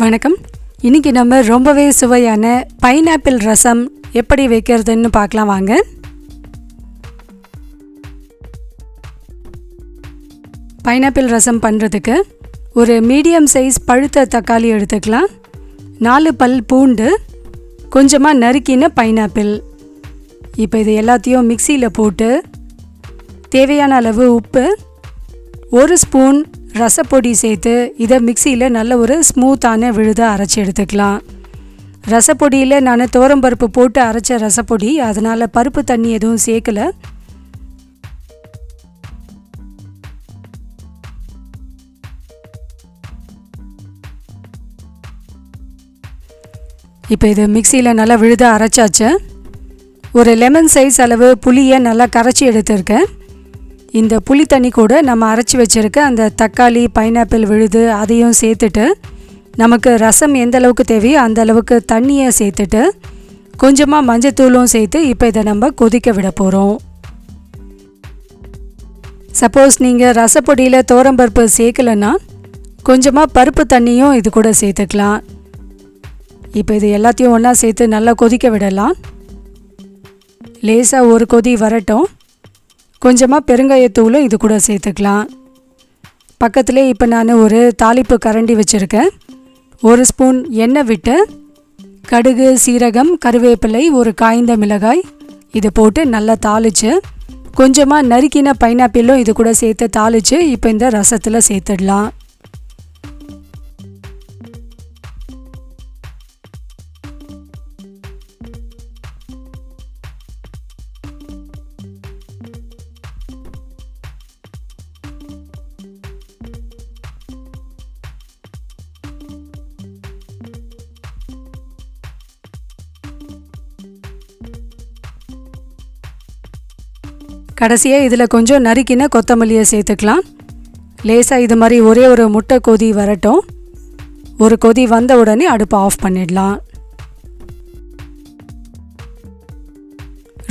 வணக்கம். இன்றைக்கி நம்ம ரொம்பவே சுவையான பைனாப்பிள் ரசம் எப்படி வைக்கிறதுன்னு பார்க்கலாம் வாங்க. பைனாப்பிள் ரசம் பண்ணுறதுக்கு ஒரு மீடியம் சைஸ் பழுத்த தக்காளி எடுத்துக்கலாம், 4 பல் பூண்டு, கொஞ்சமாக நறுக்கின பைனாப்பிள். இப்போ இது எல்லாத்தையும் மிக்சியில் போட்டு தேவையான அளவு உப்பு, 1 ஸ்பூன் ரசப்பொடி சேர்த்து இதை மிக்சியில் நல்ல ஒரு ஸ்மூத்தான விழுதை அரைச்சி எடுத்துக்கலாம். ரசப்பொடியில் நான் துவரம்பருப்பு போட்டு அரைச்ச ரசப்பொடி, அதனால் பருப்பு தண்ணி எதுவும் சேர்க்கலை. இப்போ இது மிக்சியில் நல்லா விழுத அரைச்சாச்சு. ஒரு லெமன் சைஸ் அளவு புளியை நல்லா கரைச்சி எடுத்துருக்கேன். இந்த புளி தண்ணி கூட நம்ம அரைச்சி வச்சுருக்க அந்த தக்காளி பைனாப்பிள் விழுது அதையும் சேர்த்துட்டு, நமக்கு ரசம் எந்த அளவுக்கு தேவையோ அந்த அளவுக்கு தண்ணியை சேர்த்துட்டு கொஞ்சமாக மஞ்சத்தூளும் சேர்த்து இப்போ இதை நம்ம கொதிக்க விட போகிறோம். சப்போஸ் நீங்கள் ரசப்பொடியில் துவரம்பருப்பு சேர்க்கலைன்னா கொஞ்சமாக பருப்பு தண்ணியும் இது கூட சேர்த்துக்கலாம். இப்போ இது எல்லாத்தையும் ஒன்றா சேர்த்து நல்லா கொதிக்க விடலாம். லேசாக ஒரு கொதி வரட்டும். கொஞ்சமாக பெருங்காயத்தூளும் இது கூட சேர்த்துக்கலாம். பக்கத்துலேயே இப்போ நான் ஒரு தாளிப்பு கரண்டி வச்சுருக்கேன். 1 ஸ்பூன் எண்ணெய் விட்டு கடுகு, சீரகம், கருவேப்பிலை, ஒரு காய்ந்த மிளகாய் இது போட்டு நல்லா தாளித்து, கொஞ்சமாக நறுக்கின பைனாப்பிளும் இது கூட சேர்த்து தாளித்து இப்போ இந்த ரசத்தில் சேர்த்துடலாம். கடைசியாக இதில் கொஞ்சம் நறுக்கின கொத்தமல்லியை சேர்த்துக்கலாம். லேசாக இது மாதிரி ஒரே ஒரு முட்டை கொதி வரட்டும். ஒரு கொதி வந்த உடனே அடுப்பை ஆஃப் பண்ணிடலாம்.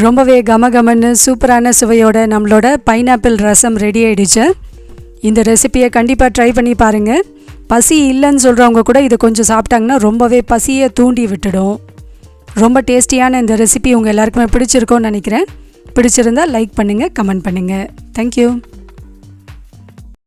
ரொம்பவே கமகமன்னு சூப்பரான சுவையோட நம்மளோட பைனாப்பிள் ரசம் ரெடி ஆகிடுச்சு. இந்த ரெசிப்பியை கண்டிப்பாக ட்ரை பண்ணி பாருங்கள். பசி இல்லைன்னு சொல்கிறவங்க கூட இதை கொஞ்சம் சாப்பிட்டாங்கன்னா ரொம்பவே பசியை தூண்டி விட்டுடும். ரொம்ப டேஸ்டியான இந்த ரெசிபி உங்கள் எல்லாருக்குமே பிடிச்சிருக்கோன்னு நினைக்கிறேன். பிடிச்சிருந்தால் லைக் பண்ணுங்கள், கமெண்ட் பண்ணுங்கள். தேங்க்யூ.